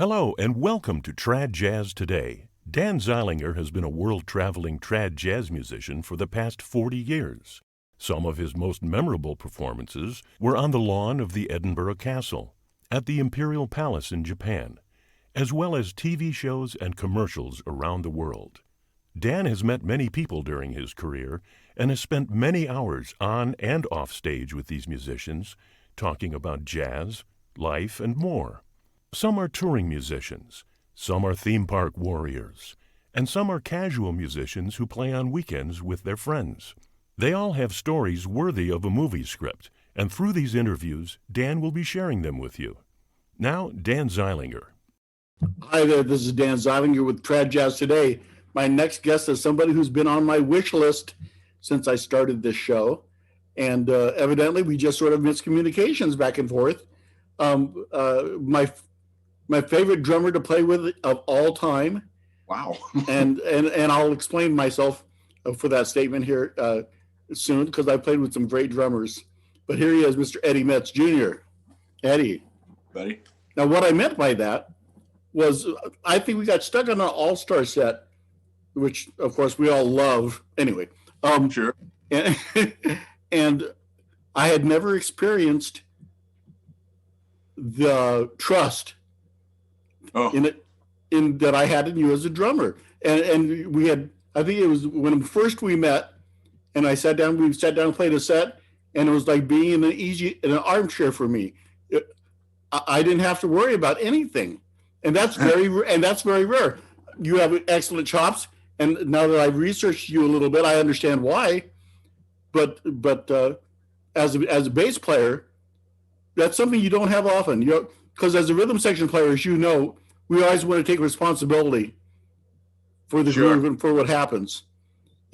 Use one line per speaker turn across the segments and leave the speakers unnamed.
Hello and welcome to Trad Jazz Today. Dan Zeilinger has been a world-traveling trad jazz musician for the past 40 years. Some of his most memorable performances were on the lawn of the Edinburgh Castle, at the Imperial Palace in Japan, as well as TV shows and commercials around the world. Dan has met many people during his career and has spent many hours on and off stage with these musicians, talking about jazz, life, and more. Some are touring musicians, some are theme park warriors, and some are casual musicians who play on weekends with their friends. They all have stories worthy of a movie script, and through these interviews, Dan will be sharing them with you. Now, Dan Zeilinger.
Hi there, this is Dan Zeilinger with Trad Jazz Today. My next guest is somebody who's been on my wish list since I started this show. And evidently, we just sort of miscommunications back and forth. My favorite drummer to play with of all time.
Wow.
and I'll explain myself for that statement here soon, because I played with some great drummers. But here he is, Mr. Eddie Metz Jr. Eddie.
Buddy.
Now, what I meant by that was I think we got stuck on an all-star set, which, of course, we all love. Anyway.
Sure.
And I had never experienced the trust in that I had in you as a drummer. And we had, I think it was when first we met, and we sat down and played a set, and it was like being in an armchair for me. I didn't have to worry about anything. And that's very rare. You have excellent chops, and now that I've researched you a little bit, I understand why. But as a bass player, that's something you don't have often. Because as a rhythm section player, as you know, we always want to take responsibility for the groove and for what happens.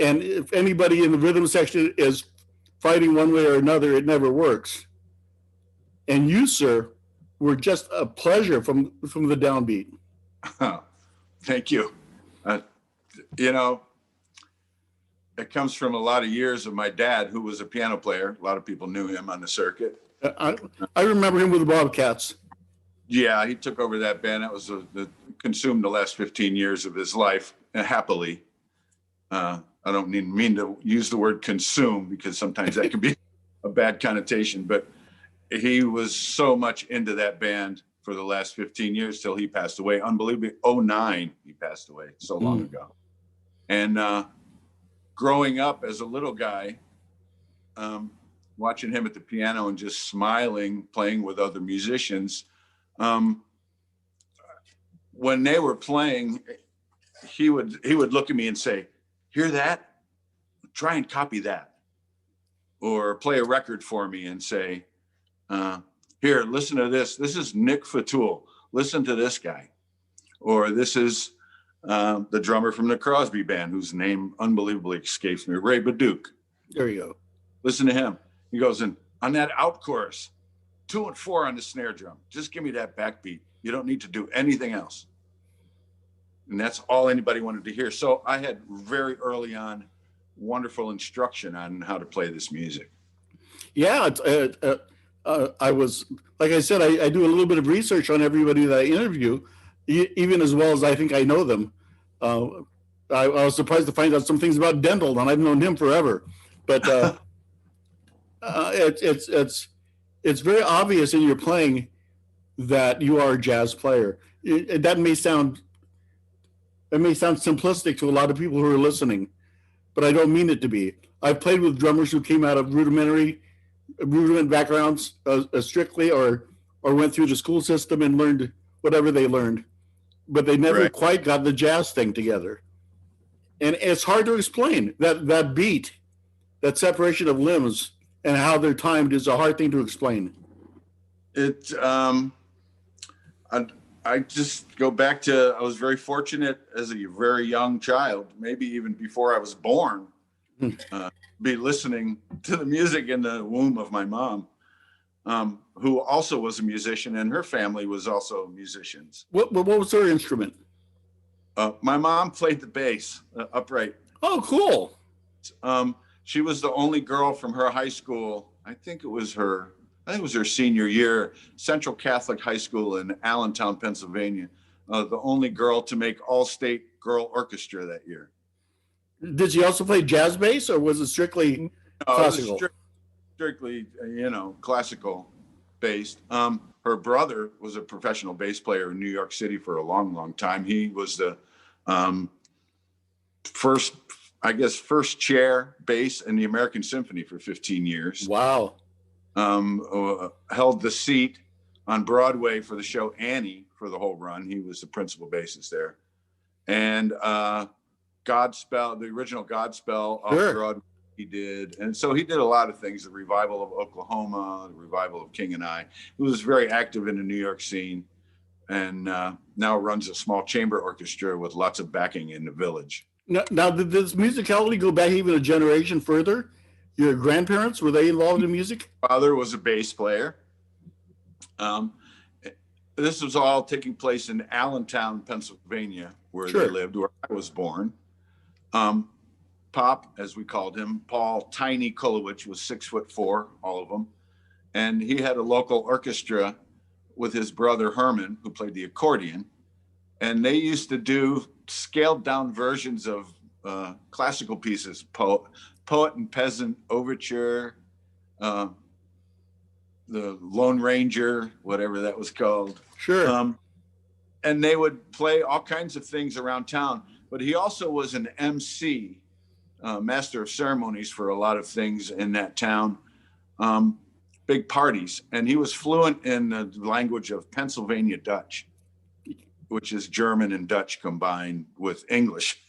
And if anybody in the rhythm section is fighting one way or another, it never works. And you, sir, were just a pleasure from the downbeat.
Oh, thank you. It comes from a lot of years of my dad, who was a piano player. A lot of people knew him on the circuit.
I remember him with the Bobcats.
Yeah, he took over that band. That was consumed the last 15 years of his life, happily. I don't mean to use the word consume, because sometimes that can be a bad connotation, but he was so much into that band for the last 15 years till he passed away. Unbelievably, 2009, he passed away so long ago. And growing up as a little guy, watching him at the piano and just smiling, playing with other musicians, when they were playing, he would look at me and say, "Hear that? Try and copy that." Or play a record for me and say, "Here, listen to this. This is Nick Fatul. Listen to this guy." Or this is the drummer from the Crosby band, whose name unbelievably escapes me, Ray Baduke.
There you go.
Listen to him. He goes, "And on that out chorus, 2 and 4 on the snare drum. Just give me that backbeat. You don't need to do anything else." And that's all anybody wanted to hear. So I had very early on wonderful instruction on how to play this music.
Yeah, I was, like I said, I do a little bit of research on everybody that I interview, even as well as I think I know them. I was surprised to find out some things about Dendel, and I've known him forever. But it's very obvious in your playing that you are a jazz player. That may sound simplistic to a lot of people who are listening, but I don't mean it to be. I've played with drummers who came out of rudiment backgrounds strictly, or went through the school system and learned whatever they learned, but they never quite got the jazz thing together. And it's hard to explain that beat, that separation of limbs and how they're timed is a hard thing to explain.
I just go back to, I was very fortunate as a very young child, maybe even before I was born, be listening to the music in the womb of my mom, who also was a musician, and her family was also musicians.
What was her instrument?
My mom played the bass, upright.
Oh, cool.
She was the only girl from her high school. I think it was her I think it was her senior year, Central Catholic High School in Allentown, Pennsylvania. The only girl to make all-state girl orchestra that year.
Did she also play jazz bass, or was it strictly classical?
It was strictly, classical based. Her brother was a professional bass player in New York City for a long, long time. He was the first chair bass in the American Symphony for 15 years.
Wow.
Held the seat on Broadway for the show Annie for the whole run. He was the principal bassist there. And Godspell, the original Godspell off Broadway, he did. And so he did a lot of things, the revival of Oklahoma, the revival of King and I. He was very active in the New York scene, and now runs a small chamber orchestra with lots of backing in the Village.
Now, did this musicality go back even a generation further? Your grandparents, were they involved in music?
Father was a bass player. This was all taking place in Allentown, Pennsylvania, where they lived, where I was born. Pop, as we called him, Paul Tiny Kulowich, was 6'4", all of them. And he had a local orchestra with his brother Herman, who played the accordion. And they used to do scaled down versions of classical pieces, Poet and Peasant Overture, the Lone Ranger, whatever that was called.
Sure.
And they would play all kinds of things around town. But he also was an MC, master of ceremonies for a lot of things in that town, big parties. And he was fluent in the language of Pennsylvania Dutch, which is German and Dutch combined with English.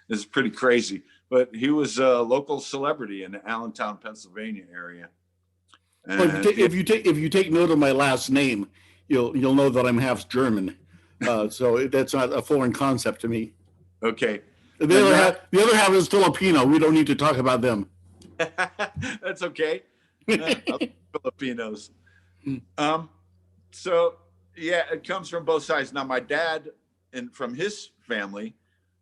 It's pretty crazy. But he was a local celebrity in the Allentown, Pennsylvania area.
Well, if you take note of my last name, you'll know that I'm half German. So that's not a foreign concept to me.
Okay.
The other half is Filipino. We don't need to talk about them.
That's okay. Filipinos. So yeah, it comes from both sides. Now my dad and from his family,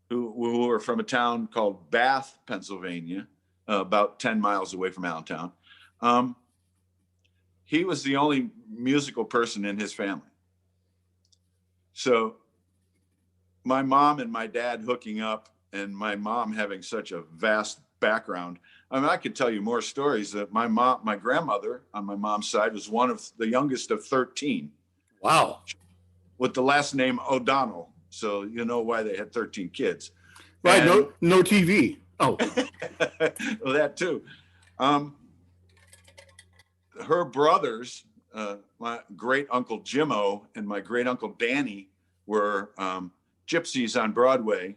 who were from a town called Bath, Pennsylvania, about 10 miles away from Allentown. He was the only musical person in his family. So my mom and my dad hooking up, and my mom having such a vast background. I mean, I could tell you more stories. That my grandmother on my mom's side was one of the youngest of 13.
Wow.
With the last name O'Donnell. So you know why they had 13 kids.
Right, and no TV. Oh.
Well, that too. Her brothers, my great uncle Jimmo and my great uncle Danny, were gypsies on Broadway,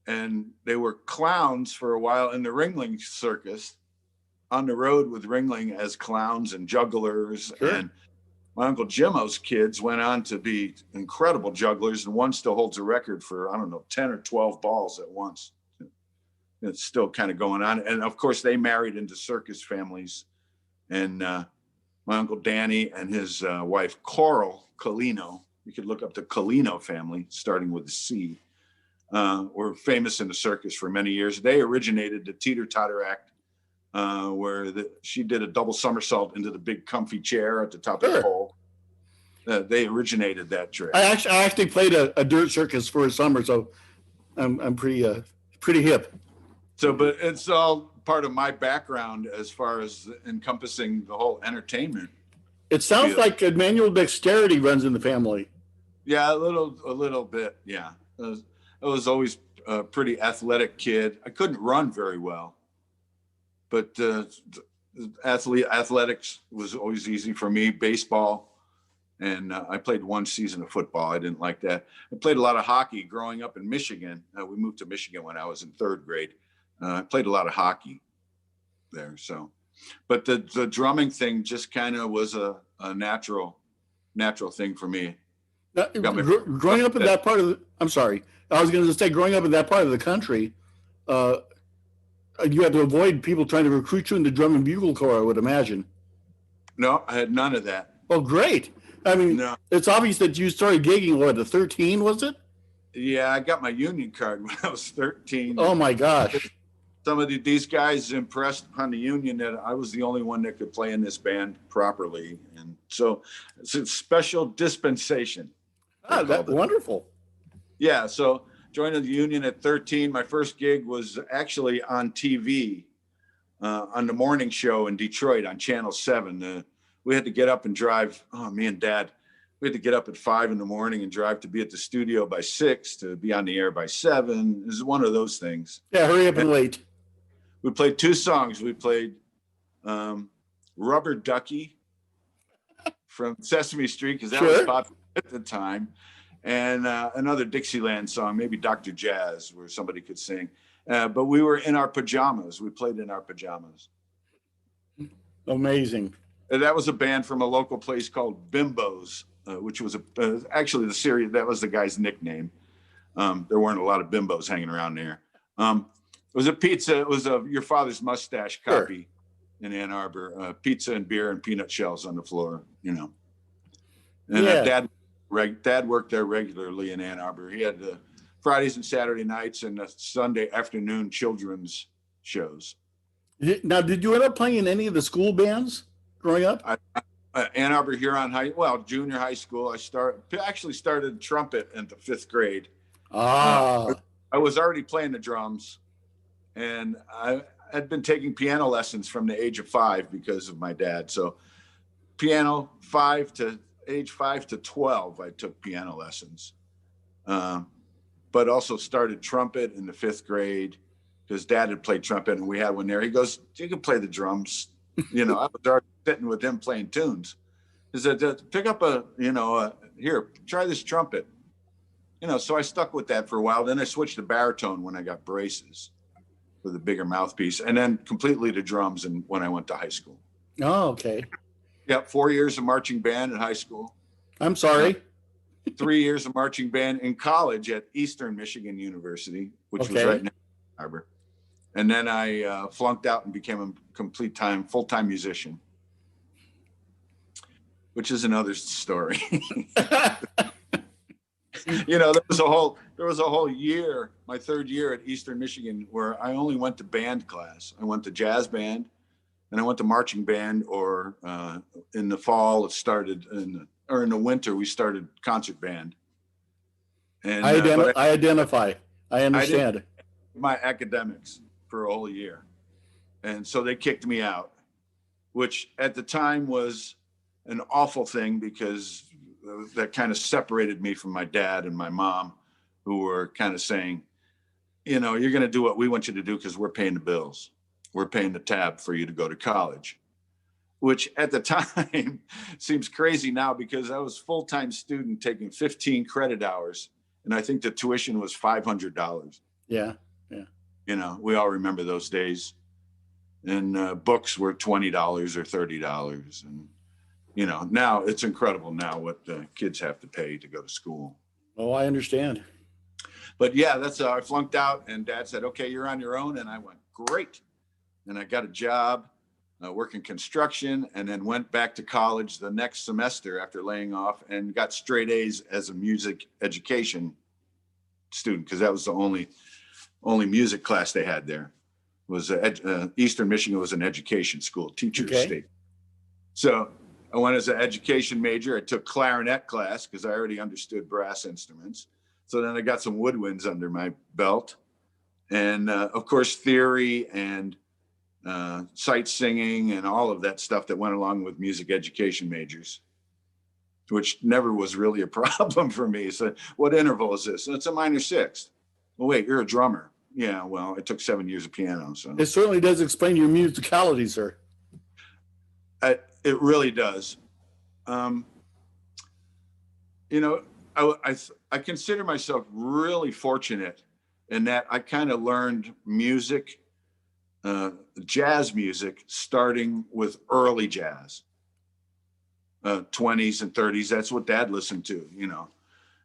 and they were clowns for a while in the Ringling Circus, on the road with Ringling as clowns and jugglers. Sure. And my uncle Jimmo's kids went on to be incredible jugglers, and one still holds a record for, 10 or 12 balls at once. It's still kind of going on. And of course, they married into circus families. And my uncle Danny and his wife Coral Colino, you could look up the Colino family, starting with a C, were famous in the circus for many years. They originated the Teeter Totter Act, where she did a double somersault into the big comfy chair at the top of the pole. They originated that trick.
I actually played a dirt circus for a summer, so I'm pretty hip.
So, but it's all part of my background as far as encompassing the whole entertainment.
It sounds like manual dexterity runs in the family.
Yeah, a little bit. Yeah, I was always a pretty athletic kid. I couldn't run very well, but athletics was always easy for me. Baseball, and I played one season of football. I didn't like that. I played a lot of hockey growing up in Michigan. We moved to Michigan when I was in third grade. I played a lot of hockey there. So, but the drumming thing just kind of was a natural thing for me.
Growing up in that part of I'm sorry. I was going to say, growing up in that part of the country, you had to avoid people trying to recruit you in the drum and bugle corps, I would imagine.
No, I had none of that.
Oh, great. I mean, It's obvious that you started gigging, at 13, was it?
Yeah, I got my union card when I was 13.
Oh, my gosh.
some of these guys impressed upon the union that I was the only one that could play in this band properly. And so it's a special dispensation.
That's wonderful.
Yeah. So joined the union at 13. My first gig was actually on TV, on the morning show in Detroit on Channel 7. We had to get up and drive. Oh, me and Dad, we had to get up at 5 a.m. and drive to be at the studio by 6 to be on the air by 7. It was one of those things.
Yeah, hurry up and wait.
We played 2 songs. We played Rubber Ducky from Sesame Street, because that was popular at the time, and another Dixieland song, maybe Dr. Jazz, where somebody could sing. But we were in our pajamas. We played in our pajamas.
Amazing.
And that was a band from a local place called Bimbos, which was actually the series. That was the guy's nickname. There weren't a lot of bimbos hanging around there. It was a pizza. It was your father's mustache copy in Ann Arbor. Pizza and beer and peanut shells on the floor, you know. And Dad worked there regularly in Ann Arbor. He had the Fridays and Saturday nights and the Sunday afternoon children's shows.
Now, did you end up playing in any of the school bands growing up?
Ann Arbor Huron junior high school. I actually started trumpet in the 5th grade. I was already playing the drums, and I had been taking piano lessons from the age of 5 because of my dad. So piano, age 5 to 12, I took piano lessons, but also started trumpet in the 5th grade because Dad had played trumpet and we had one there. He goes, "You can play the drums." You know, I was already sitting with him playing tunes. He said, "Pick up here, try this trumpet." You know, so I stuck with that for a while. Then I switched to baritone when I got braces with a bigger mouthpiece, and then completely to drums and when I went to high school.
Oh, okay.
Yeah, 4 years of marching band in high school.
I'm sorry.
3 years of marching band in college at Eastern Michigan University, which was right near Ann Arbor. And then I flunked out and became a full-time musician, which is another story. You know, there was a whole year, my 3rd year at Eastern Michigan, where I only went to band class. I went to jazz band, and I went to marching band, or in the fall it started, in the winter we started concert band. And
I identify. I understand.
My academics for a whole year, and so they kicked me out, which at the time was an awful thing because that kind of separated me from my dad and my mom, who were kind of saying, you know, "You're going to do what we want you to do because we're paying the bills. We're paying the tab for you to go to college," which at the time seems crazy now because I was a full-time student taking 15 credit hours, and I think the tuition was $500.
Yeah.
You know, we all remember those days. And books were $20 or $30. And, you know, now it's incredible now what the kids have to pay to go to school.
Oh, I understand.
But yeah, that's how I flunked out. And Dad said, "Okay, you're on your own." And I went, "Great." And I got a job working construction, and then went back to college the next semester after laying off and got straight A's as a music education student, because that was the only music class they had there. Was Eastern Michigan was an education school, teachers state. So I went as an education major. I took clarinet class because I already understood brass instruments. So then I got some woodwinds under my belt, and of course theory and sight singing and all of that stuff that went along with music education majors, which never was really a problem for me. So what interval is this? It's a minor sixth. Well, wait, you're a drummer. Yeah, well, I took 7 years of piano. So
it certainly does explain your musicality, sir.
It really does. You know, I consider myself really fortunate in that I kind of learned music, jazz music, starting with early jazz, 20s and 30s. That's what Dad listened to, you know,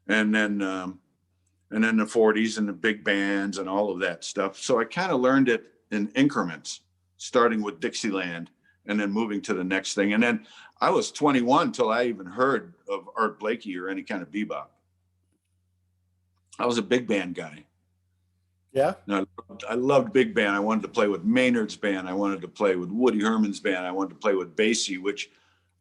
and then the 40s and the big bands and all of that stuff. So I kind of learned it in increments, starting with Dixieland and then moving to the next thing. And then I was 21 till I even heard of Art Blakey or any kind of bebop. I was a big band guy.
Yeah.
And I loved big band. I wanted to play with Maynard's band. I wanted to play with Woody Herman's band. I wanted to play with Basie, which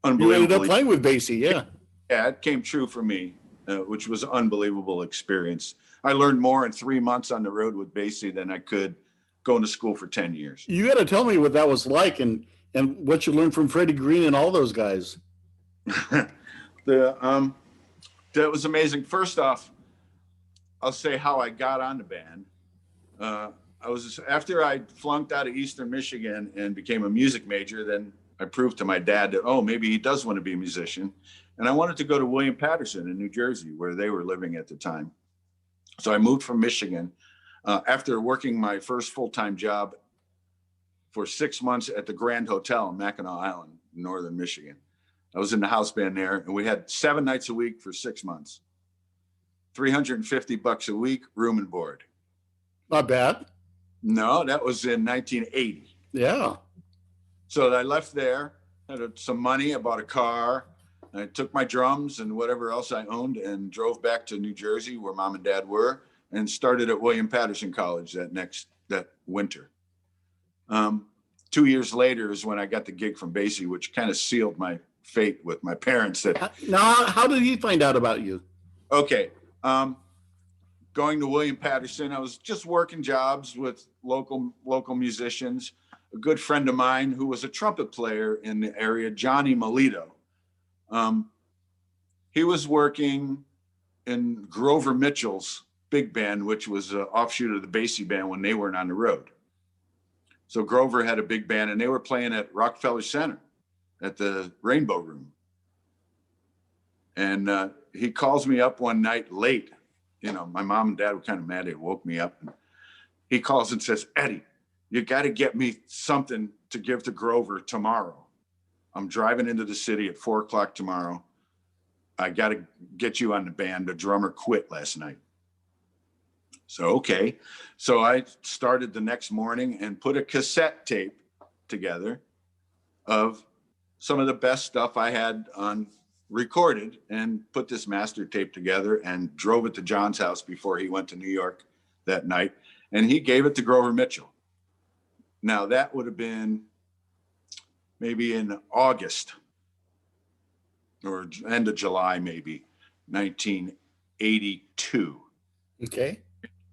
You ended up
unbelievably,
playing with Basie, yeah.
yeah, it came true for me, which was an unbelievable experience. I learned more in 3 months on the road with Basie than I could going to school for 10 years.
You got to tell me what that was like and what you learned from Freddie Green and all those guys.
That was amazing. First off, I'll say how I got on the band. After I flunked out of Eastern Michigan and became a music major, then I proved to my dad that, oh, maybe he does want to be a musician. And I wanted to go to William Patterson in New Jersey, where they were living at the time. So I moved from Michigan after working my first full-time job for 6 months at the Grand Hotel in Mackinac Island, northern Michigan. I was in the house band there, and we had 7 nights a week for 6 months. $350 a week, room and board.
Not bad.
No, that was in 1980.
Yeah.
So I left there, had some money, I bought a car, and I took my drums and whatever else I owned and drove back to New Jersey where mom and dad were and started at William Patterson College that winter. 2 years later is when I got the gig from Basie, which kind of sealed my fate with my parents.
Now, how did he find out about you?
Okay. Going to William Patterson, I was just working jobs with local musicians. A good friend of mine who was a trumpet player in the area, Johnny Melito. He was working in Grover Mitchell's big band, which was an offshoot of the Basie band when they weren't on the road. So Grover had a big band and they were playing at Rockefeller Center at the Rainbow Room. And he calls me up one night late. You know, my mom and dad were kind of mad. They woke me up. And he calls and says, Eddie, you got to get me something to give to Grover tomorrow. I'm driving into the city at 4:00 tomorrow. I got to get you on the band. The drummer quit last night. So, okay. So I started the next morning and put a cassette tape together of some of the best stuff I had on recorded and put this master tape together and drove it to John's house before he went to New York that night. And he gave it to Grover Mitchell. Now that would have been maybe in August or end of July, maybe 1982.
Okay.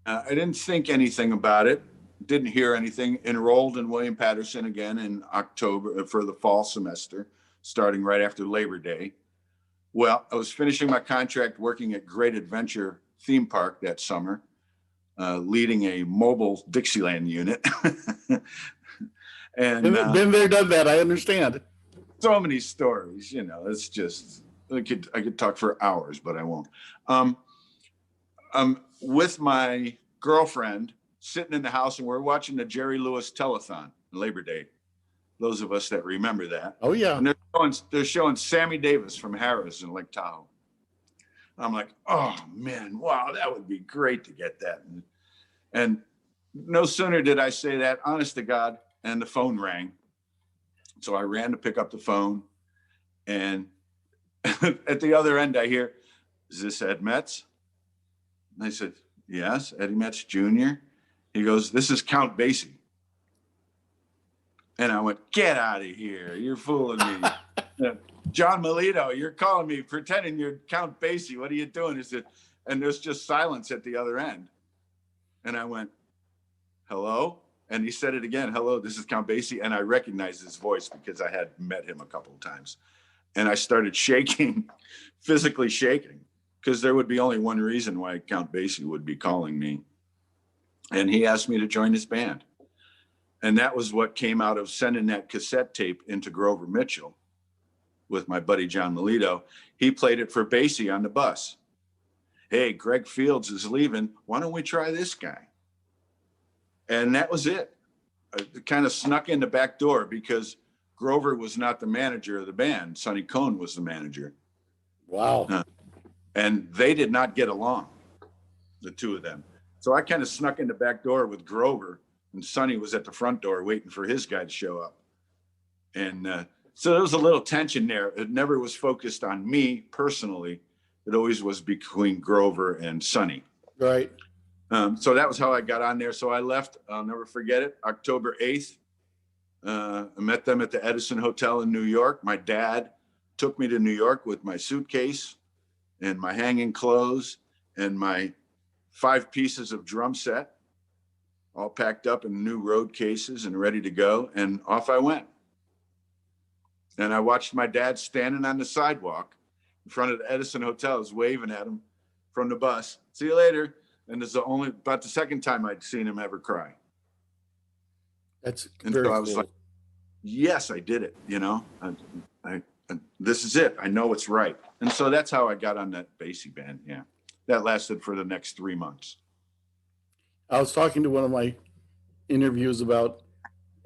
I didn't think anything about it. Didn't hear anything. Enrolled in William Patterson again in October for the fall semester, starting right after Labor Day. Well, I was finishing my contract working at Great Adventure Theme Park that summer, leading a mobile Dixieland unit. And
been there, done that. I understand.
So many stories, you know, it's just, I could talk for hours, but I won't. I'm with my girlfriend sitting in the house and we're watching the Jerry Lewis telethon, Labor Day. Those of us that remember that.
Oh, yeah.
And they're showing Sammy Davis from Harris in Lake Tahoe. I'm like, oh man, wow, that would be great to get that. And no sooner did I say that, honest to God, and the phone rang. So I ran to pick up the phone, and at the other end I hear, is this Ed Metz? And I said, yes, Eddie Metz Jr. He goes, this is Count Basie. And I went, get out of here. You're fooling me. John Melito, you're calling me, pretending you're Count Basie. What are you doing? He said, and there's just silence at the other end. And I went, hello? And he said it again, hello, this is Count Basie. And I recognized his voice because I had met him a couple of times. And I started shaking, physically shaking, because there would be only one reason why Count Basie would be calling me. And he asked me to join his band. And that was what came out of sending that cassette tape into Grover Mitchell with my buddy John Melito. He played it for Basie on the bus. Hey, Greg Fields is leaving. Why don't we try this guy? And that was it. I kind of snuck in the back door because Grover was not the manager of the band. Sonny Cohn was the manager.
Wow.
And they did not get along, the two of them. So I kind of snuck in the back door with Grover, and Sonny was at the front door waiting for his guy to show up. And so there was a little tension there. It never was focused on me personally. It always was between Grover and Sonny.
Right.
So that was how I got on there. So I left, I'll never forget it, October 8th. I met them at the Edison Hotel in New York. My dad took me to New York with my suitcase and my hanging clothes and my 5 pieces of drum set, all packed up in new road cases and ready to go. And off I went. And I watched my dad standing on the sidewalk in front of the Edison Hotel, I was waving at him from the bus. See you later. And it's about the second time I'd seen him ever cry.
That's
And
very
so I was
cool.
like, yes, I did it. You know, I this is it. I know it's right. And so that's how I got on that Basie band. Yeah. That lasted for the next 3 months.
I was talking to one of my interviews about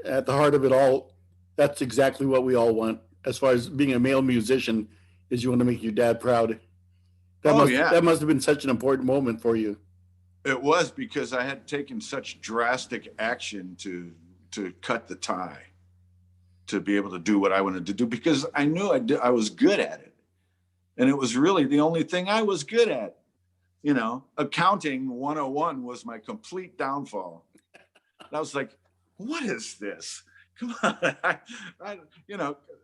at the heart of it all, that's exactly what we all want as far as being a male musician is you want to make your dad proud. That must have been such an important moment for you.
It was, because I had taken such drastic action to cut the tie, to be able to do what I wanted to do, because I knew I was good at it. And it was really the only thing I was good at. You know, accounting 101 was my complete downfall. And I was like, what is this? Come on.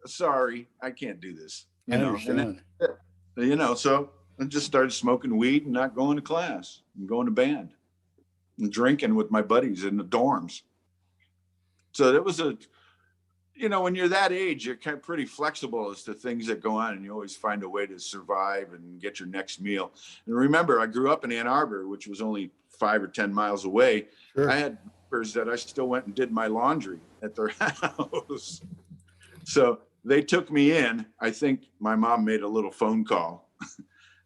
Sorry, I can't do this.
I understand.
So I just started smoking weed and not going to class and going to band and drinking with my buddies in the dorms. So it was when you're that age, you're kind of pretty flexible as to things that go on, and you always find a way to survive and get your next meal. And remember, I grew up in Ann Arbor, which was only 5 or 10 miles away.
Sure.
I had neighbors that I still went and did my laundry at their house. So they took me in. I think my mom made a little phone call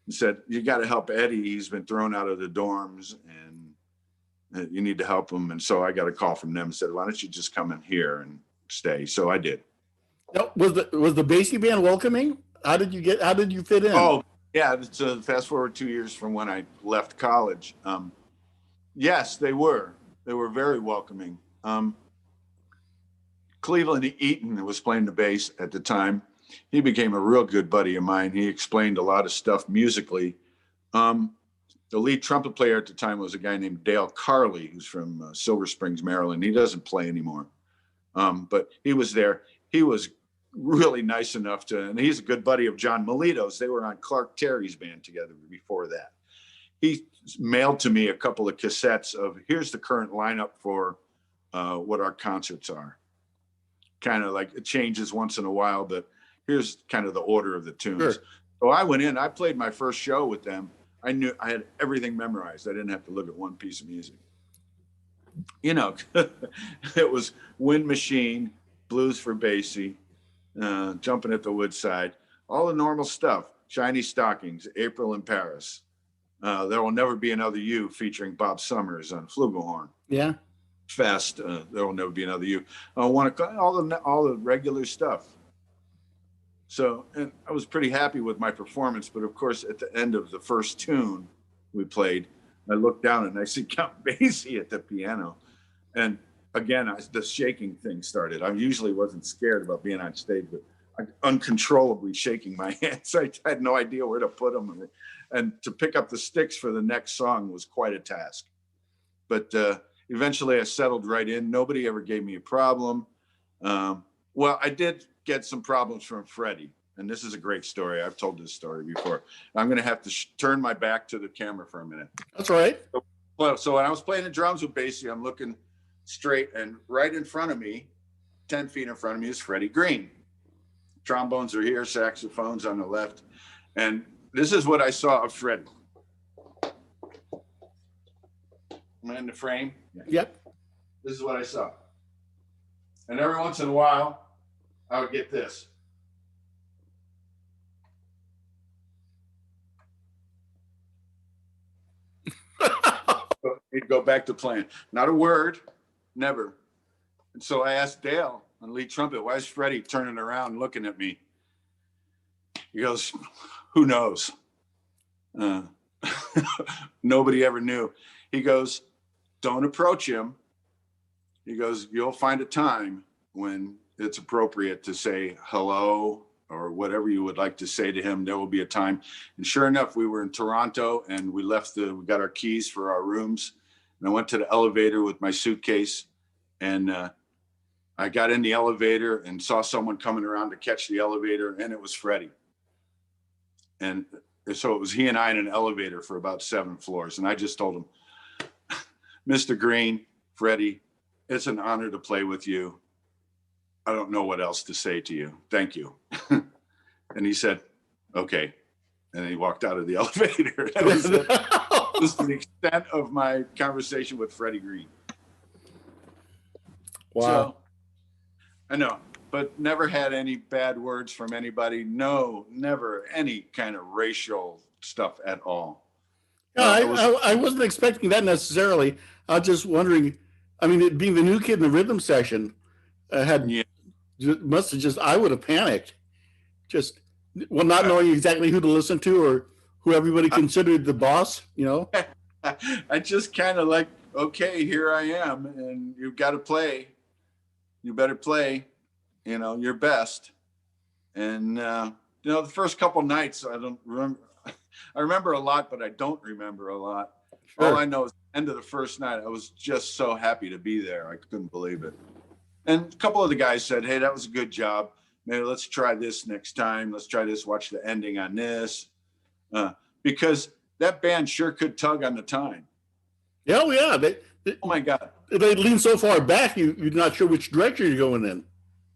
and said, you got to help Eddie. He's been thrown out of the dorms and you need to help him. And so I got a call from them and said, why don't you just come in here and stay? So I did.
Now, was the Basie band welcoming? How did you fit in?
Oh, yeah. So fast forward 2 years from when I left college. Yes, they were very welcoming. Cleveland Eaton was playing the bass at the time. He became a real good buddy of mine. He explained a lot of stuff musically. The lead trumpet player at the time was a guy named Dale Carley, who's from Silver Springs, Maryland. He doesn't play anymore. But he was there. He was really nice enough and he's a good buddy of John Melito's. They were on Clark Terry's band together before that. He mailed to me a couple of cassettes of, here's the current lineup for what our concerts are. Kind of like it changes once in a while, but here's kind of the order of the tunes.
Sure.
So I went in, I played my first show with them. I knew I had everything memorized. I didn't have to look at one piece of music. It was Wind Machine, Blues for Basie, Jumping at the Woodside, all the normal stuff. Shiny Stockings, April in Paris. There Will Never Be Another You, featuring Bob Summers on flugelhorn.
Yeah.
Fest, There Will Never Be Another You. All the regular stuff. So, and I was pretty happy with my performance, but of course, at the end of the first tune we played, I looked down and I see Count Basie at the piano. And again, the shaking thing started. I usually wasn't scared about being on stage, but I uncontrollably shaking my hands. I had no idea where to put them. And to pick up the sticks for the next song was quite a task. But eventually I settled right in. Nobody ever gave me a problem. Well, I did get some problems from Freddie. And this is a great story. I've told this story before. I'm going to have to turn my back to the camera for a minute.
That's all right.
So when I was playing the drums with Basie, I'm looking straight, and right in front of me, 10 feet in front of me, is Freddie Green. Trombones are here, saxophones on the left. And this is what I saw of Freddie. Am I in the frame?
Yep.
This is what I saw. And every once in a while, I would get this. He'd go back to playing. Not a word, never. And so I asked Dale on lead trumpet, why is Freddie turning around looking at me? He goes, who knows? Nobody ever knew. He goes, don't approach him. He goes, you'll find a time when it's appropriate to say hello or whatever you would like to say to him. There will be a time. And sure enough, we were in Toronto and we got our keys for our rooms. And I went to the elevator with my suitcase, and I got in the elevator and saw someone coming around to catch the elevator, and it was Freddie. And so it was he and I in an elevator for about 7 floors. And I just told him, Mr. Green, Freddie, it's an honor to play with you. I don't know what else to say to you. Thank you. And he said, okay. And he walked out of the elevator. That was it. This is the extent of my conversation with Freddie Green.
Wow.
So, I know, but never had any bad words from anybody. No, never any kind of racial stuff at all.
Yeah, I wasn't expecting that necessarily. I was just wondering, I mean, it being the new kid in the rhythm section, must have just, I would have panicked. Just, well, not knowing exactly who to listen to or who everybody considered the boss, you know?
I just kind of like, okay, here I am, and you've got to play. You better play, you know, your best. And, you know, the first couple nights, I don't remember. I remember a lot, but I don't remember a lot. Sure. All I know is the end of the first night, I was just so happy to be there. I couldn't believe it. And a couple of the guys said, hey, that was a good job. Maybe let's try this next time. Let's try this, watch the ending on this. Because that band sure could tug on the time.
Yeah, oh, yeah.
Oh, my God.
They lean so far back, you're not sure which direction you're going in.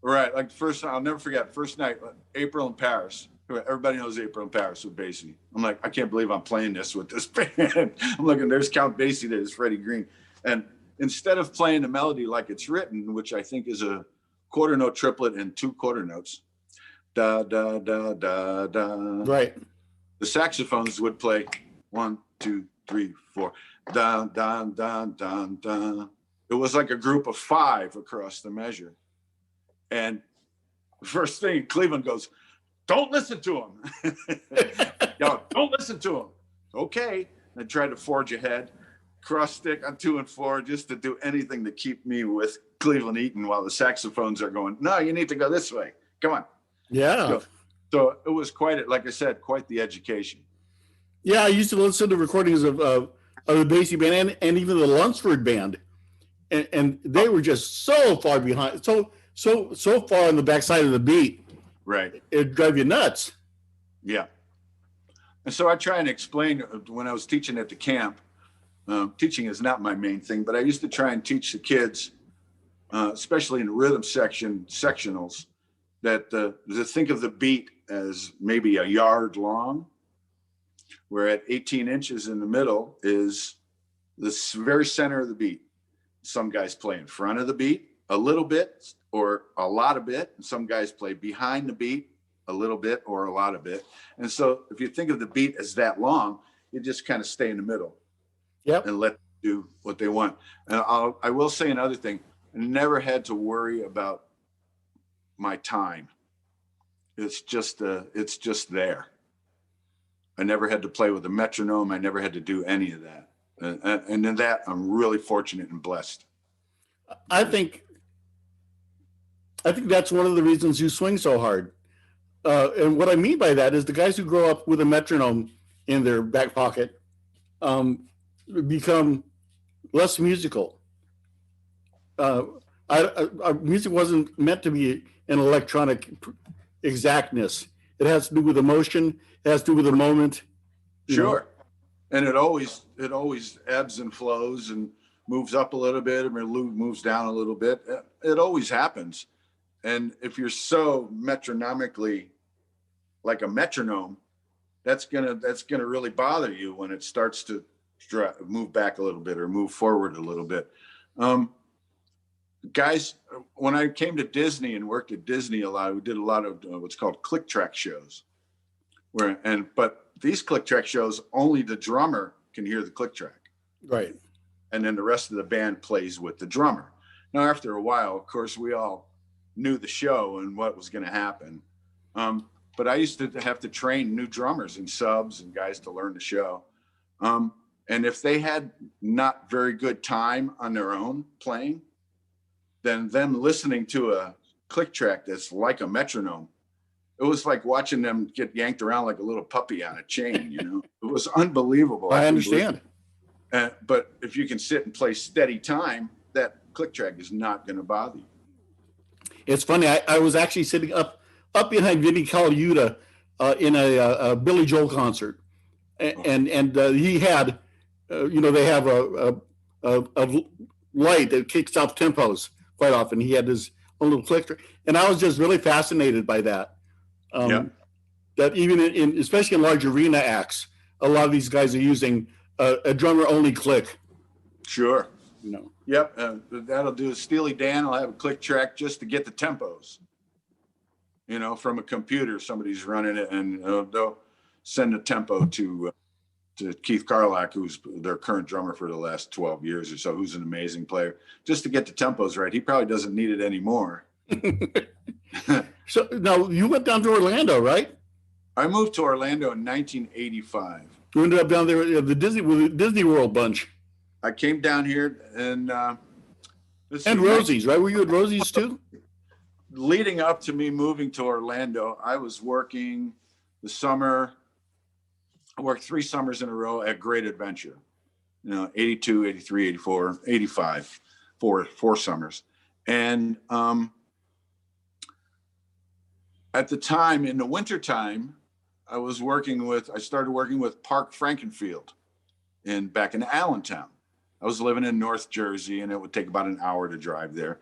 Right. Like the first, I'll never forget, first night, April in Paris. Everybody knows April in Paris with Basie. I'm like, I can't believe I'm playing this with this band. I'm looking, there's Count Basie, there's Freddie Green. And instead of playing the melody like it's written, which I think is a quarter note triplet and 2 quarter notes, da, da, da, da, da.
Right.
The saxophones would play 1, 2, 3, 4, da, da, da, da, da. It was like a group of 5 across the measure. And the first thing in Cleveland goes, don't listen to him. Yo, don't listen to him. Okay. And I tried to forge ahead, cross stick on 2 and 4, just to do anything to keep me with Cleveland Eaton while the saxophones are going, no, you need to go this way. Come on.
Yeah.
So it was quite, like I said, quite the education.
Yeah, I used to listen to recordings of the Basie band and even the Lunsford band. And they were just so far behind, so far on the backside of the beat.
Right.
It'd drive you nuts.
Yeah. And so I try and explain when I was teaching at the camp, teaching is not my main thing, but I used to try and teach the kids, especially in the rhythm sectionals, that to think of the beat as maybe a yard long, where at 18 inches in the middle is the very center of the beat. Some guys play in front of the beat a little bit or a lot of it. And some guys play behind the beat a little bit or a lot of it. And so if you think of the beat as that long, you just kind of stay in the middle.
Yep.
And let them do what they want. And I will say another thing. I never had to worry about my time. It's just there. I never had to play with a metronome. I never had to do any of that. And in that, I'm really fortunate and blessed.
I think that's one of the reasons you swing so hard. And what I mean by that is the guys who grow up with a metronome in their back pocket become less musical. Music wasn't meant to be an electronic exactness. It has to do with emotion. It has to do with the moment.
Sure. And it always ebbs and flows and moves up a little bit and moves down a little bit. It always happens. And if you're so metronomically like a metronome, that's gonna really bother you when it starts to move back a little bit or move forward a little bit. Guys, when I came to Disney and worked at Disney a lot, we did a lot of what's called click track shows. But these click track shows, only the drummer can hear the click track.
Right.
And then the rest of the band plays with the drummer. Now, after a while, of course, we all knew the show and what was going to happen. But I used to have to train new drummers and subs and guys to learn the show. And if they had not very good time on their own playing, then them listening to a click track that's like a metronome, it was like watching them get yanked around like a little puppy on a chain, you know. It was unbelievable.
I understand.
But if you can sit and play steady time, that click track is not going to bother you.
It's funny. I was actually sitting up behind Vinnie Colaiuta in a Billy Joel concert, and he had, they have a light that kicks off tempos quite often. He had his own little clicker, and I was just really fascinated by that. That even especially in large arena acts, a lot of these guys are using a drummer only click.
Sure. Yep. That'll do. Steely Dan will have a click track just to get the tempos. From a computer, somebody's running it, and they'll send a tempo to Keith Carlack, who's their current drummer for the last 12 years or so, who's an amazing player, just to get the tempos right. He probably doesn't need it anymore.
So now you went down to Orlando, right?
I moved to Orlando in 1985.
You ended up down there with the Disney World bunch.
I came down here and
Rosie's, right? Were you at Rosie's too?
Leading up to me moving to Orlando, I was working the summer. I worked 3 summers in a row at Great Adventure, 82, 83, 84, 85, four summers. And at the time, in the wintertime, I started working with Park Frankenfield back in Allentown. I was living in North Jersey, and it would take about an hour to drive there.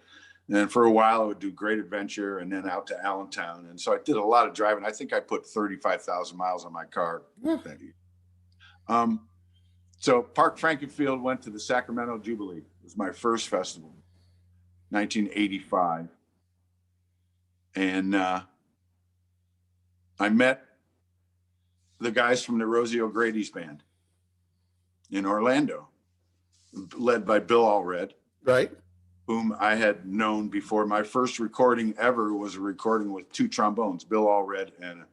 And for a while, I would do Great Adventure and then out to Allentown. And so I did a lot of driving. I think I put 35,000 miles on my car that year. So Park Frankenfield went to the Sacramento Jubilee. It was my first festival, 1985. And I met the guys from the Rosie O'Grady's band in Orlando, led by Bill Allred.
Right.
Whom I had known before. My first recording ever was a recording with 2 trombones, Bill Allred and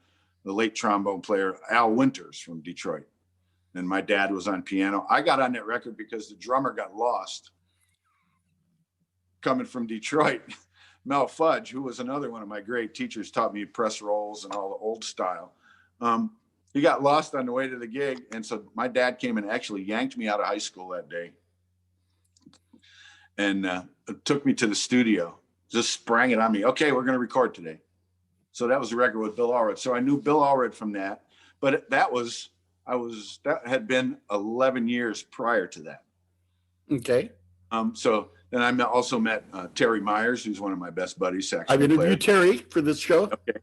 the late trombone player, Al Winters from Detroit. And my dad was on piano. I got on that record because the drummer got lost coming from Detroit. Mel Fudge, who was another one of my great teachers, taught me press rolls and all the old style. He got lost on the way to the gig. And so my dad came and actually yanked me out of high school that day. And took me to the studio, just sprang it on me. Okay, we're going to record today. So that was a record with Bill Allred. So I knew Bill Allred from that, but that had been 11 years prior to that.
Okay.
So then I also met Terry Myers, who's one of my best buddies. Saxophone
I've interviewed Terry for this show.
Okay.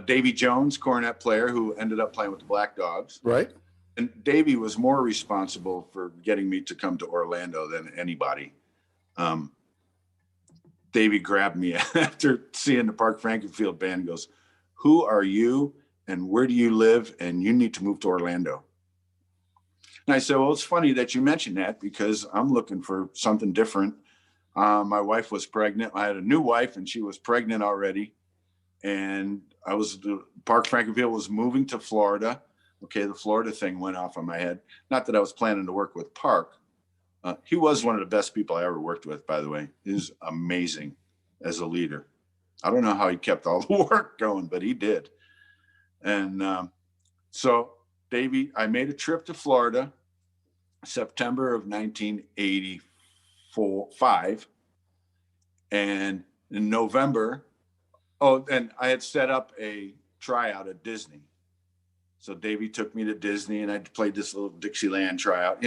Davy Jones, cornet player, who ended up playing with the Black Dogs.
Right.
And Davy was more responsible for getting me to come to Orlando than anybody. Davey grabbed me after seeing the Park Frankenfield band and goes, "Who are you and where do you live? And you need to move to Orlando." And I said, "Well, it's funny that you mentioned that because I'm looking for something different. My wife was pregnant. I had a new wife and she was pregnant already. And Park Frankenfield was moving to Florida. Okay, the Florida thing went off on my head. Not that I was planning to work with Park. He was one of the best people I ever worked with, by the way. He was amazing as a leader. I don't know how he kept all the work going, but he did. And so I made a trip to Florida, September of 1985. And in November, and I had set up a tryout at Disney. So Davey took me to Disney and I played this little Dixieland tryout,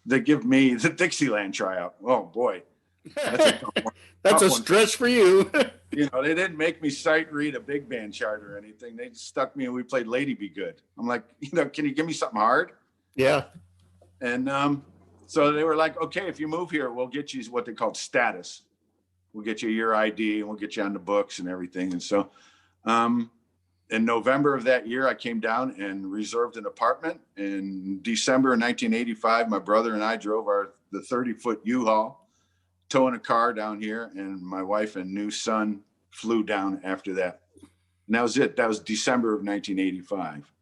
They give me the Dixieland tryout. Oh boy,
that's a stretch for you.
They didn't make me sight read a big band chart or anything. They stuck me and we played Lady Be Good. I'm like, can you give me something hard?
Yeah.
And so they were like, okay, if you move here, we'll get you what they called status. We'll get you your ID and we'll get you on the books and everything. And so in November of that year, I came down and reserved an apartment. In December of 1985, my brother and I drove the 30-foot U-Haul, towing a car down here, and my wife and new son flew down after that. And that was it. That was December of 1985.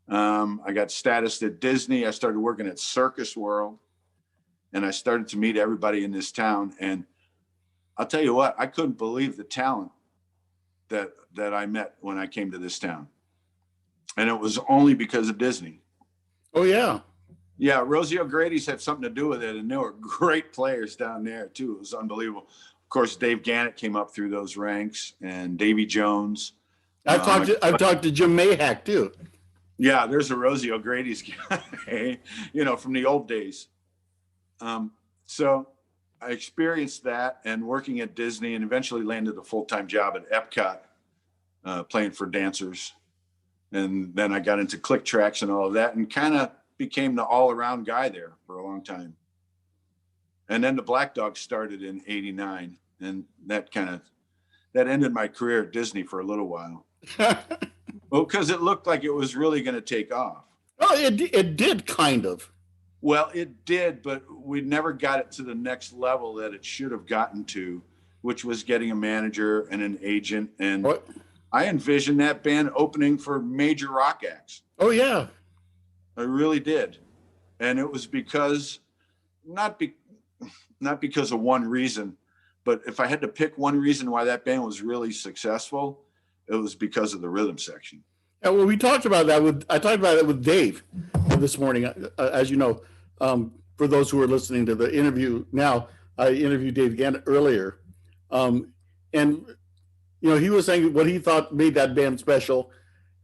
I got status at Disney. I started working at Circus World, and I started to meet everybody in this town. And I'll tell you what, I couldn't believe the talent that I met when I came to this town. And it was only because of Disney.
Oh, yeah.
Yeah, Rosie O'Grady's had something to do with it, and there were great players down there too. It was unbelievable. Of course, Dave Gannett came up through those ranks, and Davy Jones.
I've talked to Jim Mayhack too.
Yeah, there's a Rosie O'Grady's guy, from the old days. So I experienced that and working at Disney, and eventually landed a full-time job at Epcot, playing for dancers. And then I got into click tracks and all of that, and kind of became the all-around guy there for a long time. And then the Black Dog started in '89, and that ended my career at Disney for a little while. Well, because it looked like it was really going to take off.
Oh, it did kind of.
Well, it did, but we never got it to the next level that it should have gotten to, which was getting a manager and an agent. And
What?
I envisioned that band opening for major rock acts.
Oh yeah.
I really did. And it was because, not because of one reason, but if I had to pick one reason why that band was really successful, it was because of the rhythm section.
Yeah, well, I talked about that with Dave this morning. As you know, for those who are listening to the interview now, I interviewed Dave Gannett earlier. And, he was saying what he thought made that band special.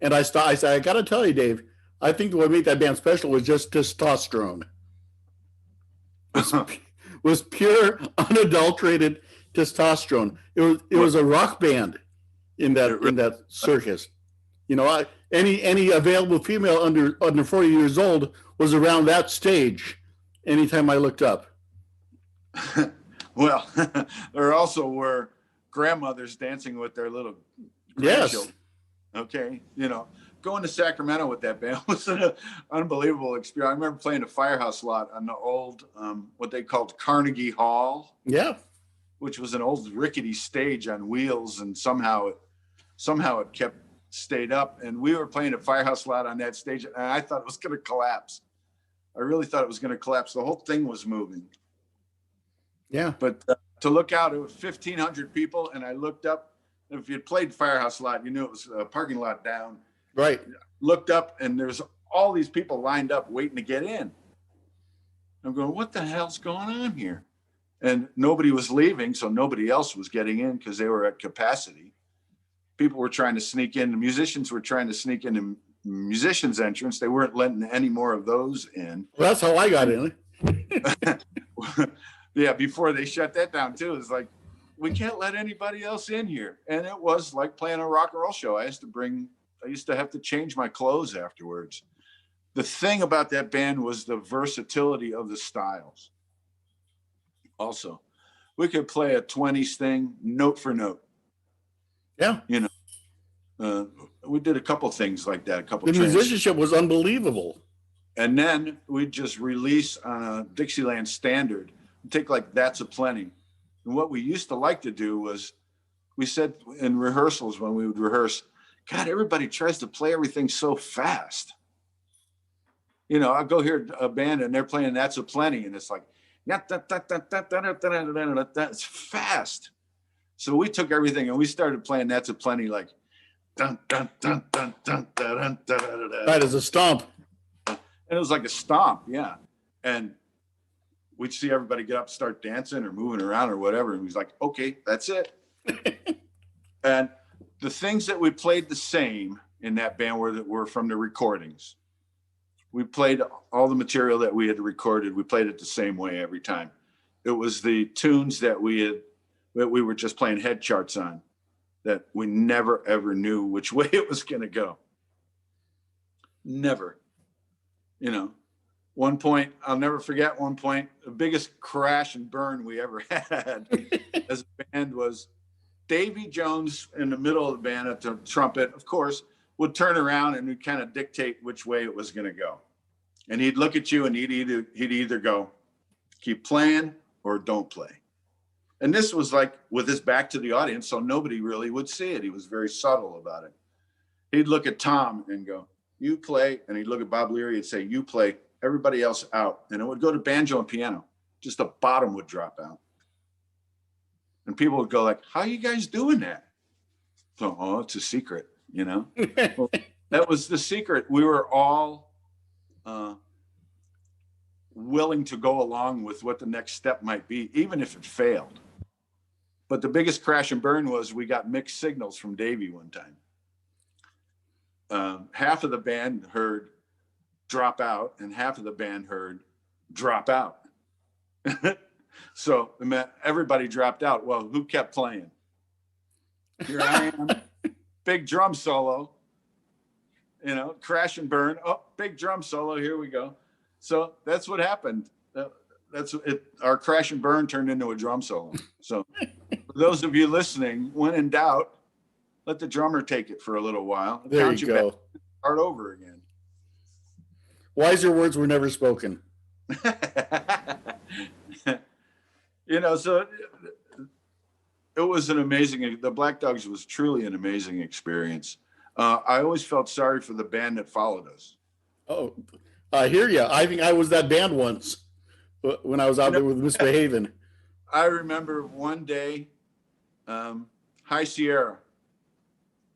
And I said, I got to tell you, Dave, I think what made that band special was just testosterone. Was pure, unadulterated testosterone. It was a rock band in that circus. Any available female under 40 years old was around that stage anytime I looked up.
Well, there also were grandmothers dancing with their little
Yes.
grandchildren. Okay. Going to Sacramento with that band was an unbelievable experience. I remember playing a Firehouse lot on the old, what they called Carnegie Hall.
Yeah.
Which was an old rickety stage on wheels, and somehow it stayed up. And we were playing a Firehouse lot on that stage, and I thought it was going to collapse. I really thought it was going to collapse. The whole thing was moving.
Yeah.
But to look out, it was 1,500 people, and I looked up. If you'd played Firehouse lot, you knew it was a parking lot down.
Right.
Looked up, and there's all these people lined up waiting to get in. I'm going, what the hell's going on here? And nobody was leaving, so nobody else was getting in because they were at capacity. People were trying to sneak in. The musicians were trying to sneak in the musicians' entrance. They weren't letting any more of those in.
Well, that's how I got in.
Yeah, before they shut that down too. It's like, we can't let anybody else in here. And it was like playing a rock and roll show. I used to have to change my clothes afterwards. The thing about that band was the versatility of the styles. Also, we could play a 20s thing note for note.
Yeah.
We did a couple things like that.
The musicianship was unbelievable.
And then we'd just release on a Dixieland standard, take like That's a Plenty. And what we used to like to do was, we said in rehearsals when we would rehearse, God, everybody tries to play everything so fast. I'll go hear a band and they're playing That's a Plenty, and it's like, that's fast. So we took everything and we started playing That's a Plenty, like dun dun dun dun dun dun dun dun.
That is a stomp.
And it was like a stomp, yeah. And we'd see everybody get up, start dancing or moving around or whatever. And we was like, okay, that's it. And the things that we played the same in that band were from the recordings. We played all the material that we had recorded. We played it the same way every time. It was the tunes that we were just playing head charts on, that we never, ever knew which way it was going to go. Never. One point, I'll never forget one point, the biggest crash and burn we ever had as a band was Davy Jones in the middle of the band at the trumpet, of course, would turn around and would kind of dictate which way it was going to go. And he'd look at you and he'd either go, keep playing or don't play. And this was like with his back to the audience, so nobody really would see it. He was very subtle about it. He'd look at Tom and go, you play. And he'd look at Bob Leary and say, you play, everybody else out. And it would go to banjo and piano. Just the bottom would drop out. And people would go like, how are you guys doing that? So, oh, it's a secret, Well, that was the secret. We were all willing to go along with what the next step might be, even if it failed. But the biggest crash and burn was we got mixed signals from Davey one time. Half of the band heard drop out and half of the band heard drop out. So everybody dropped out. Well, who kept playing? Here I am, big drum solo, crash and burn. Oh, big drum solo. Here we go. So that's what happened. That's it. Our crash and burn turned into a drum solo. So for those of you listening, when in doubt, let the drummer take it for a little while.
There you go.
Start over again.
Wiser words were never spoken.
So it was the Black Dogs was truly an amazing experience. I always felt sorry for the band that followed us.
Oh, I hear you. I think I was that band once when I was out there with Misbehaving.
I remember one day, High Sierra,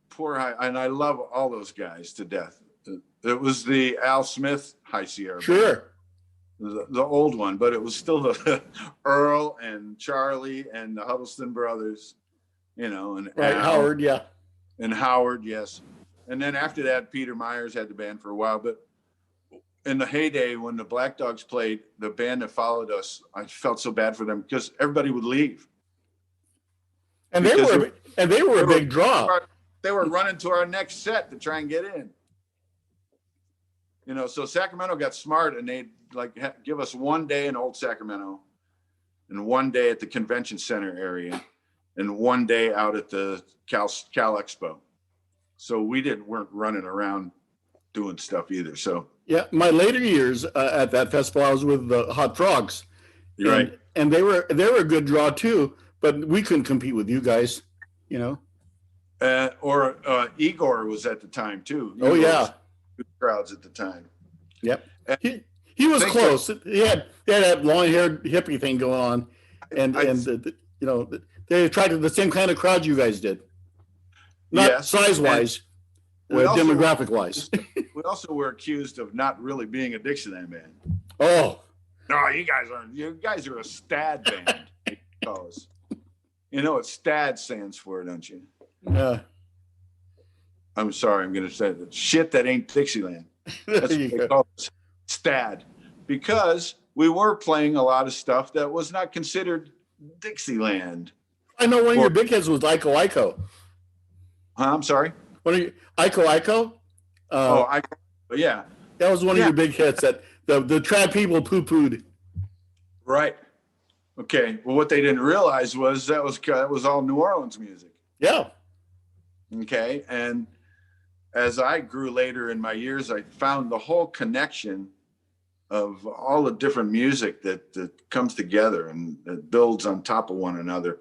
poor High, and I love all those guys to death. It was the Al Smith High Sierra.
Sure.
The old one, but it was still the Earl and Charlie and the Huddleston brothers, and
right,
Al,
Howard, yeah.
And Howard, yes. And then after that, Peter Myers had the band for a while. But in the heyday, when the Black Dogs played, the band that followed us, I felt so bad for them because everybody would leave.
And they were a big draw.
They were running to our next set to try and get in. So Sacramento got smart and they'd give us one day in Old Sacramento and one day at the convention center area and one day out at the Cal Expo. So we weren't running around doing stuff either. So
yeah, my later years at that festival, I was with the Hot Frogs.
You're right.
And they were a good draw too, but we couldn't compete with you guys,
Or Igor was at the time too.
Oh yeah.
Good crowds at the time.
Yep. He was close. He had that long-haired hippie thing going on, and they attracted the same kind of crowd you guys did. Not size-wise, demographic-wise.
We also were accused of not really being a Dixieland band.
Oh.
No, you guys are a STAD band. You know what STAD stands for, don't you? I'm sorry, I'm going to say that. Shit that ain't Dixieland. That's what they call us, STAD. Because we were playing a lot of stuff that was not considered Dixieland.
I know one of your big hits was Iko Iko.
I'm sorry?
One of your, Iko?
Iko, yeah.
That was one of your big hits that the trad people poo-pooed.
Right. Okay. Well, what they didn't realize was that was all New Orleans music.
Yeah.
Okay. And as I grew later in my years, I found the whole connection of all the different music that comes together and that builds on top of one another.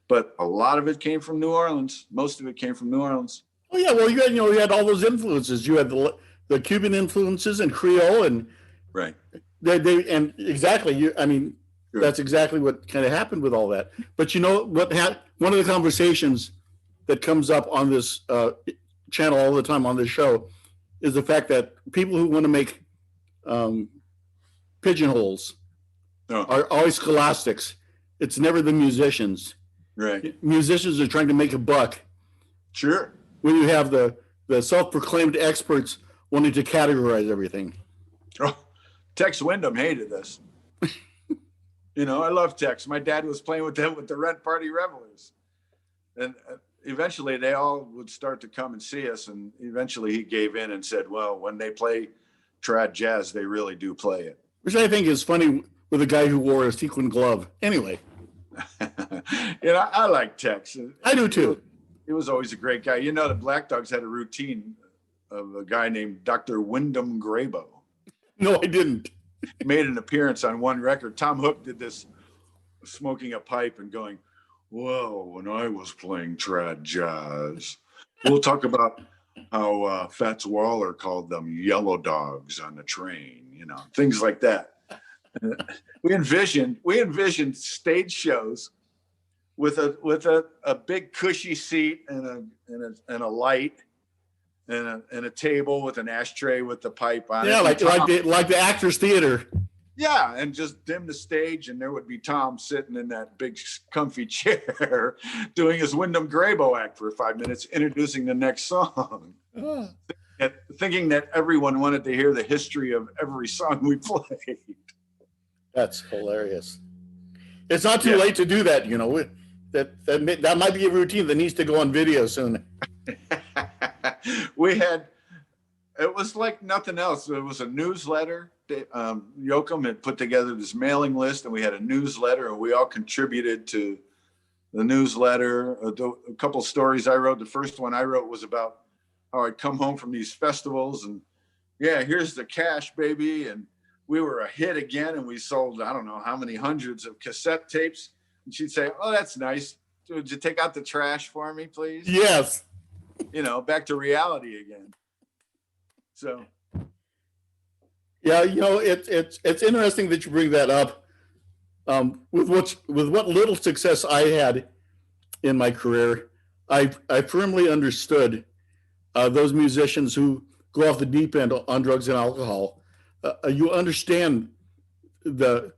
But a lot of it came from New Orleans. Most of it came from New Orleans.
Oh yeah, well you had all those influences. You had the Cuban influences and Creole and
right.
They and exactly. Sure. That's exactly what kind of happened with all that. But one of the conversations that comes up on this channel all the time on this show is the fact that people who want to make pigeonholes are always scholastics. It's never the musicians.
Right.
Musicians are trying to make a buck.
Sure.
When you have the self-proclaimed experts wanting to categorize everything.
Oh, Tex Wyndham hated this. I love Tex. My dad was playing with them with the Rent Party Revelers. And eventually they all would start to come and see us. And eventually he gave in and said, well, when they play trad jazz, they really do play it. Which
I think is funny with a guy who wore a sequin glove. Anyway.
I like Tex.
I do too.
He was always a great guy. The Black Dogs had a routine of a guy named Dr. Wyndham Graybo.
No, I didn't.
He made an appearance on one record. Tom Hook did this, smoking a pipe and going, well, when I was playing trad jazz, we'll talk about how Fats Waller called them yellow dogs on the train, things like that. We envisioned stage shows with a big cushy seat and a light and a table with an ashtray with the pipe on it.
Yeah, like the Actors Theater.
Yeah, and just dim the stage, and there would be Tom sitting in that big comfy chair doing his Wyndham Graybo act for 5 minutes, introducing the next song. And thinking that everyone wanted to hear the history of every song we played.
That's hilarious. It's not too late to do that, you know. That might be a routine that needs to go on video soon.
It was like nothing else. It was a newsletter. Yoakum had put together this mailing list, and we had a newsletter, and we all contributed to the newsletter. A couple stories I wrote. The first one I wrote was about how I'd come home from these festivals, and here's the cash, baby. And we were a hit again, and we sold, I don't know how many hundreds of cassette tapes. And she'd say, "Oh, that's nice. Would you take out the trash for me, please?"
Yes.
Back to reality again. So.
Yeah, it's interesting that you bring that up. With what little success I had in my career, I firmly understood those musicians who go off the deep end on drugs and alcohol. You understand if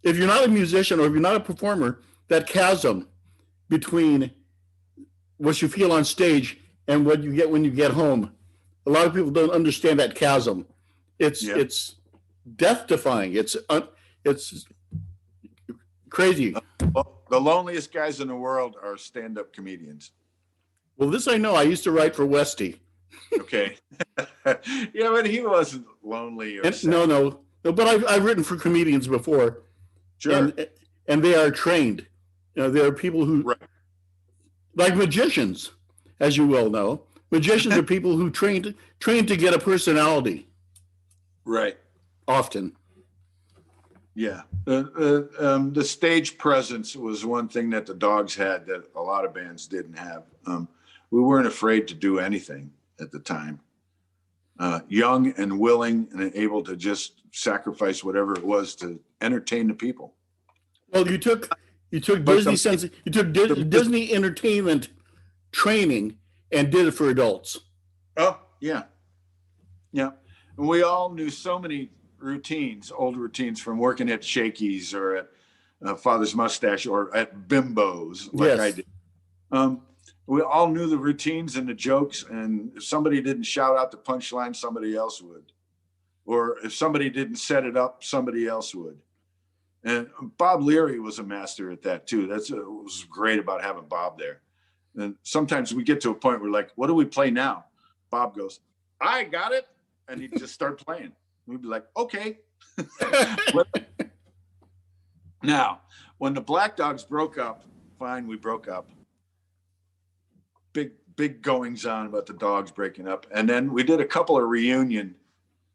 you're not a musician or if you're not a performer, that chasm between what you feel on stage and what you get when you get home. A lot of people don't understand that chasm. It's death-defying. It's crazy.
Well, the loneliest guys in the world are stand-up comedians.
Well, this I know. I used to write for Westy.
Okay. Yeah, but he wasn't lonely.
No. But I've written for comedians before.
Sure.
And they are trained. There are people who, like magicians, as you well know. Magicians are people who trained to get a personality.
Right.
Often.
Yeah. The stage presence was one thing that the Dogs had that a lot of bands didn't have. We weren't afraid to do anything at the time. Young and willing and able to just sacrifice whatever it was to entertain the people.
Well, you took Disney entertainment training and did it for adults.
Oh, yeah. Yeah. And we all knew so many routines, old routines from working at Shakey's or at Father's Mustache or at Bimbo's, like I did. We all knew the routines and the jokes, and if somebody didn't shout out the punchline, somebody else would. Or if somebody didn't set it up, somebody else would. And Bob Leary was a master at that too. That's what was great about having Bob there. And sometimes we get to a point where like, what do we play now? Bob goes, "I got it." And he'd just start playing. We'd be like, okay. Now, when the Black Dogs broke up, fine, we broke up. Big goings on about the Dogs breaking up. And then we did a couple of reunion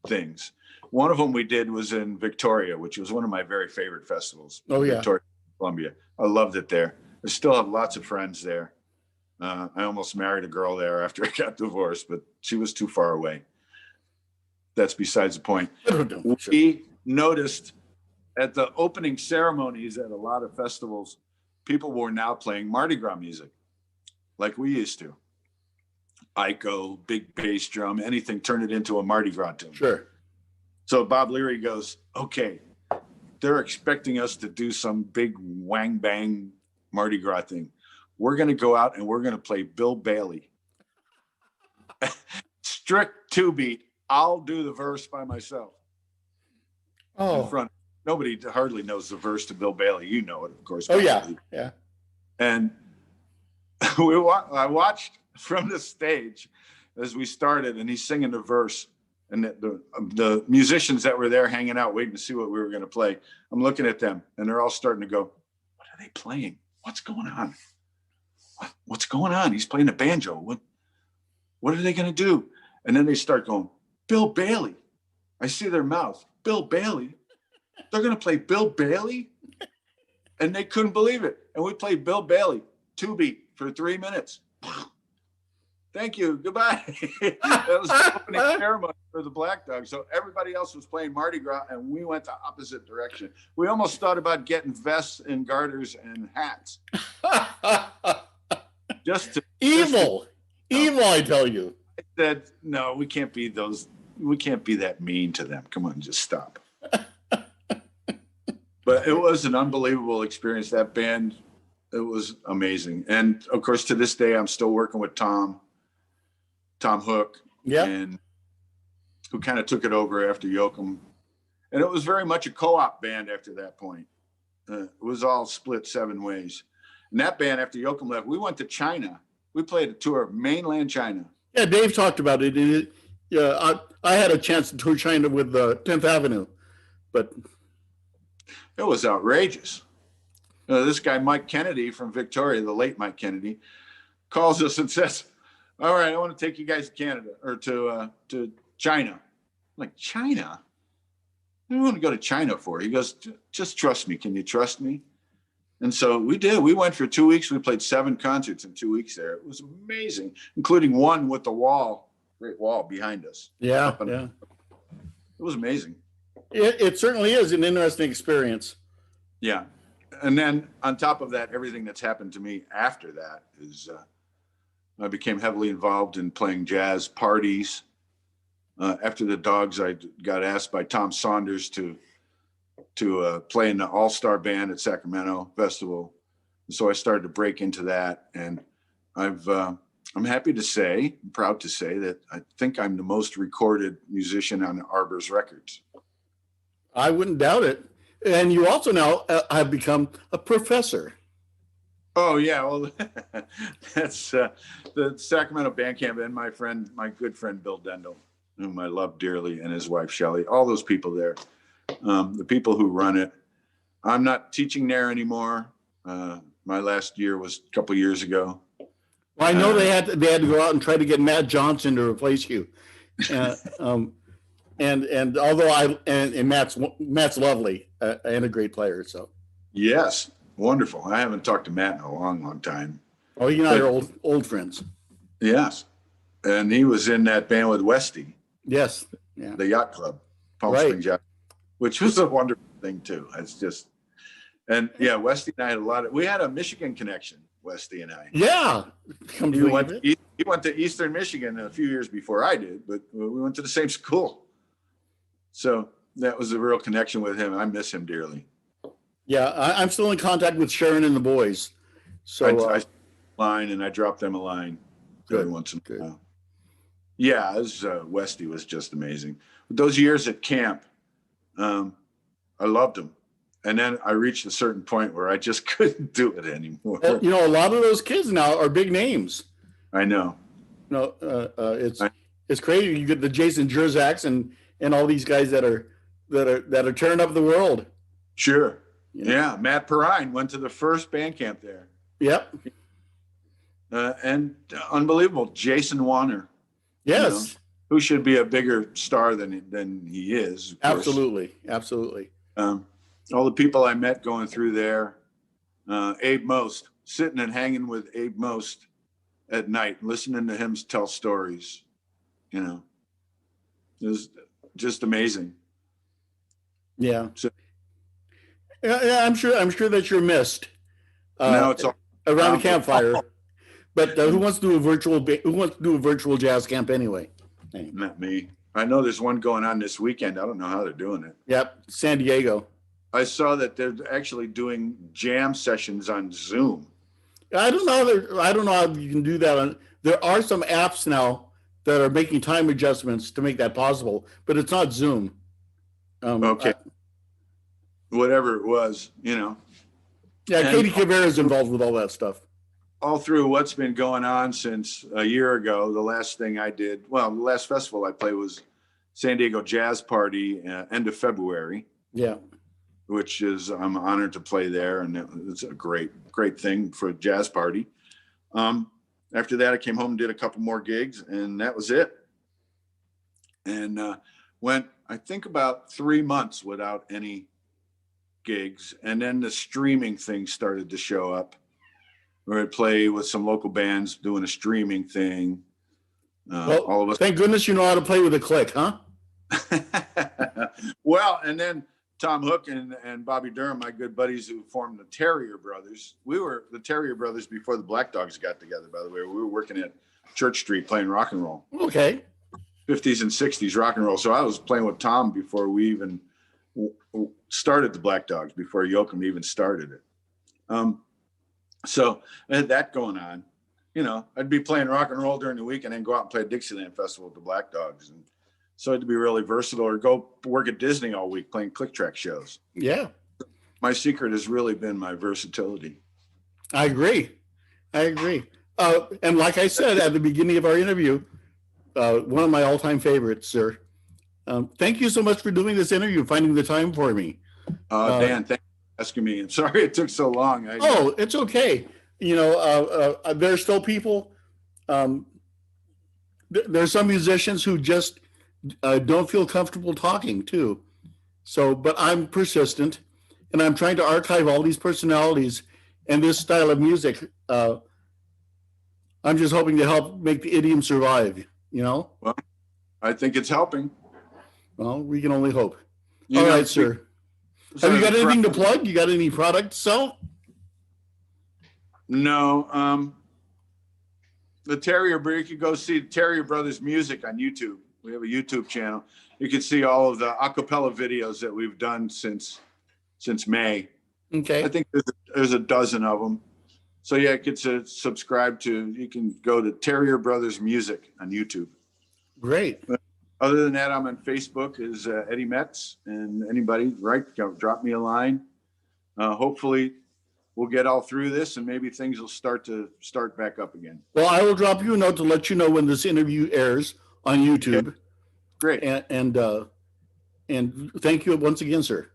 things. One of them we did was in Victoria, which was one of my very favorite festivals.
Oh, yeah.
Victoria, Columbia. I loved it there. I still have lots of friends there. I almost married a girl there after I got divorced, but she was too far away. That's besides the point. We noticed at the opening ceremonies at a lot of festivals, people were now playing Mardi Gras music like we used to. Ico, big bass drum, anything, turn it into a Mardi Gras tune.
Sure.
So Bob Leary goes, okay, they're expecting us to do some big wang bang Mardi Gras thing. We're going to go out and we're going to play Bill Bailey. Strict 2-beat. I'll do the verse by myself.
Oh.
In front. Nobody hardly knows the verse to Bill Bailey. You know it, of course.
Oh, yeah. Yeah.
And I watched from the stage as we started, and he's singing the verse. And the musicians that were there hanging out, waiting to see what we were going to play, I'm looking at them, and they're all starting to go, what are they playing? What's going on? What's going on? He's playing a banjo. What are they going to do? And then they start going, Bill Bailey. I see their mouth. Bill Bailey. They're going to play Bill Bailey? And they couldn't believe it. And we played Bill Bailey, 2-beat for 3 minutes. Thank you. Goodbye. That was the opening ceremony for the Black Dogs. So everybody else was playing Mardi Gras, and we went the opposite direction. We almost thought about getting vests and garters and hats. Evil, I tell you. I said, no, we can't be that mean to them. Come on, just stop. But it was an unbelievable experience. That band, it was amazing. And of course, to this day, I'm still working with Tom Hook,
Yeah.
and who kind of took it over after Yoakum. And it was very much a co-op band after that point. It was all split 7 ways. And that band, after Yoakum left, we went to China. We played a tour of mainland China.
Yeah, Dave talked about it. Yeah, I had a chance to tour China with 10th Avenue, but
it was outrageous. This guy, Mike Kennedy from Victoria, the late Mike Kennedy, calls us and says, all right, I want to take you guys to Canada or to China. I'm like, China? What do you want to go to China for? He goes, just trust me. Can you trust me? And so we did. We went for 2 weeks. We played 7 concerts in 2 weeks there. It was amazing, including one with the Great Wall behind us.
Yeah, yeah.
It was amazing.
It certainly is an interesting experience.
Yeah. And then on top of that, everything that's happened to me after that is I became heavily involved in playing jazz parties. After the Dogs, I got asked by Tom Saunders to play in the All-Star Band at Sacramento Festival. And so I started to break into that. And I'm happy to say, I'm proud to say that I think I'm the most recorded musician on Arbor's Records.
I wouldn't doubt it. And you also now have become a professor.
Oh yeah, well, that's the Sacramento Band Camp and my good friend Bill Dendel, whom I love dearly, and his wife Shelley. All those people there, the people who run it. I'm not teaching there anymore. My last year was a couple years ago.
Well, I know they had to go out and try to get Matt Johnson to replace you. And although Matt's lovely and a great player, so
yes, wonderful. I haven't talked to Matt in a long time.
Oh, you and I are old friends.
Yes, and he was in that band with Westy.
Yes, yeah.
The Yacht Club, Palm Springs Yacht, which was a wonderful thing too. It's just, and yeah, Westy and I had we had a Michigan connection. Westy and I.
Yeah,
he went to Eastern Michigan a few years before I did, but we went to the same school. So that was a real connection with him. I miss him dearly.
Yeah, I'm still in contact with Sharon and the boys. So
I line and I drop them a line every once in a while. Yeah, Westy was just amazing. Those years at camp, I loved him. And then I reached a certain point where I just couldn't do it anymore.
Well, a lot of those kids now are big names.
I know.
It's crazy. You get the Jason Jerzaks and all these guys that are tearing up the world.
Sure. Yeah. Matt Perrine went to the first band camp there.
Yep.
And unbelievable. Jason Warner.
Yes.
Who should be a bigger star than he is.
Absolutely. Absolutely.
All the people I met going through there, Abe Most, sitting and hanging with Abe Most at night, listening to him tell stories, it was just amazing.
Yeah. So, yeah, I'm sure that you're missed.
Now it's all
around the campfire. But who wants to do a virtual jazz camp anyway?
Not me. I know there's one going on this weekend. I don't know how they're doing it.
Yep, San Diego.
I saw that they're actually doing jam sessions on Zoom.
I don't know how you can do that. There are some apps now that are making time adjustments to make that possible, but it's not Zoom.
Okay. Whatever it was,
Yeah, Katie Kavera is involved with all that stuff.
All through what's been going on since a year ago, the last thing I did, the last festival I played was San Diego Jazz Party, end of February.
Yeah.
Which is, I'm honored to play there. And it's a great thing for a jazz party. After that, I came home and did a couple more gigs, and that was it. And went, I think, about 3 months without any gigs. And then the streaming thing started to show up, where I'd play with some local bands doing a streaming thing. All of us.
Thank goodness you know how to play with a click, huh?
Well, and then Tom Hook and Bobby Durham, my good buddies who formed the Terrier Brothers. We were the Terrier Brothers before the Black Dogs got together, by the way. We were working at Church Street playing rock and roll.
Okay.
50s and 60s rock and roll. So I was playing with Tom before we even started the Black Dogs before Yoakum even started it. So I had that going on. You know, I'd be playing rock and roll during the week and then go out and play a Dixieland festival with the Black Dogs. And so I had to be really versatile, or go work at Disney all week playing click track shows.
Yeah.
My secret has really been my versatility.
I agree. And like I said at the beginning of our interview, one of my all-time favorites, sir. Thank you so much for doing this interview, finding the time for me.
Dan, thanks for asking me. I'm sorry it took so long.
It's okay. You know, there's still people. There's some musicians who just don't feel comfortable talking too. So, but I'm persistent, and I'm trying to archive all these personalities and this style of music. I'm just hoping to help make the idiom survive, you know?
Well, I think it's helping.
Well, we can only hope. All right, sir. Have you got anything to plug? You got any product to sell?
No. The Terrier, you could go see Terrier Brothers Music on YouTube. We have a YouTube channel. You can see all of the a cappella videos that we've done since May.
Okay.
I think there's a dozen of them. So yeah, you can subscribe to, you can go to Terrier Brothers Music on YouTube.
Great.
Other than that, I'm on Facebook as Eddie Metz, and anybody, right, drop me a line. Hopefully we'll get all through this and maybe things will start back up again.
Well, I will drop you a note to let you know when this interview airs on YouTube.
Okay. Great.
And thank you once again, sir.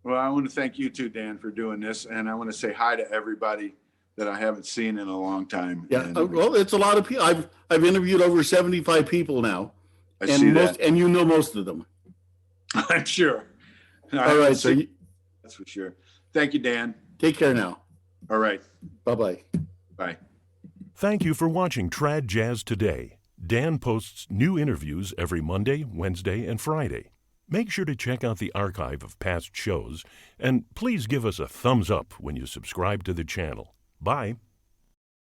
Well, I want to thank you too, Dan, for doing this. And I want to say hi to everybody that I haven't seen in a long time.
Yeah.
And,
Well, it's a lot of people. I've interviewed over 75 people now.
I see that.
And you know most of them.
I'm sure.
All right, so
that's for sure. Thank you, Dan.
Take care now.
All right.
Bye-bye.
Bye.
Thank you for watching Trad Jazz Today. Dan posts new interviews every Monday, Wednesday, and Friday. Make sure to check out the archive of past shows, and please give us a thumbs up when you subscribe to the channel. Bye.